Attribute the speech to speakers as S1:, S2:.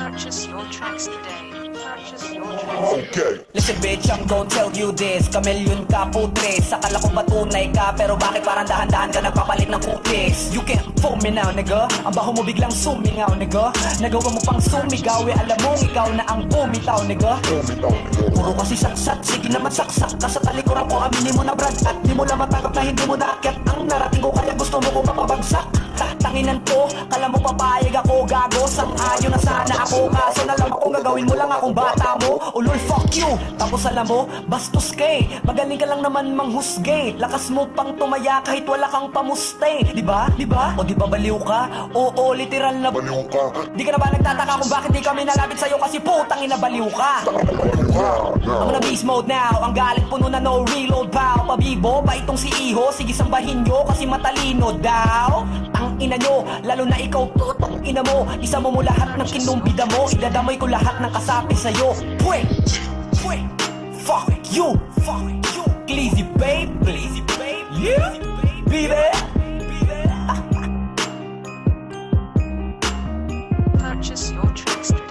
S1: Purchase your tracks today. Purchase your tracks today.
S2: Okay.
S3: Listen bitch, I'm gon' tell you this. Kamilyon ka putres, akala ko ba tunay ka, pero bakit parang dahan-dahan ka nagpapalit ng cookies? You can't fool me now, nigga. Ang baho mo biglang sumingaw, nigga. Nagawa mo pang sumigaw, alam mong ikaw na ang bumitaw, nigga. Puro kasi saksat, sige naman saksak ka sa talikuran ko. Aminin mo na brad, at di mo lang matanggap na hindi mo naakyat ang narating ko, kaya gusto mo ko mapabagsak. Tanginan ko, kala mo papayag ako, gago. Sang-ayon na sana ako, kaso nalam akong gagawin mo lang akong bata mo. Ulol, fuck you. Tapos alam mo, bastos kay, magaling ka lang naman manghusgay. Lakas mo pang tumaya kahit wala kang pamuste. Diba? Diba? O diba baliw ka? Oo, literal na
S2: Baliw ka.
S3: di ka na ba nagtataka kung bakit di kami nalapit sa'yo kasi putang ina baliw ka? I'm na beast mode now, ang galit puno na no reload pow. Pabibo, ba itong si Iho? Sige sambahin nyo kasi matalino daw. Ang ina nyo, lalo na ikaw tutong ina mo. Isa mo lahat ng kinumbida mo, idadamay ko lahat ng kasapi sa'yo. Pwet! Pwet! Fuck you! Fuck you! Glizzy babe! Glizzy babe! Yeah! Baby!
S1: Purchase your tracks today.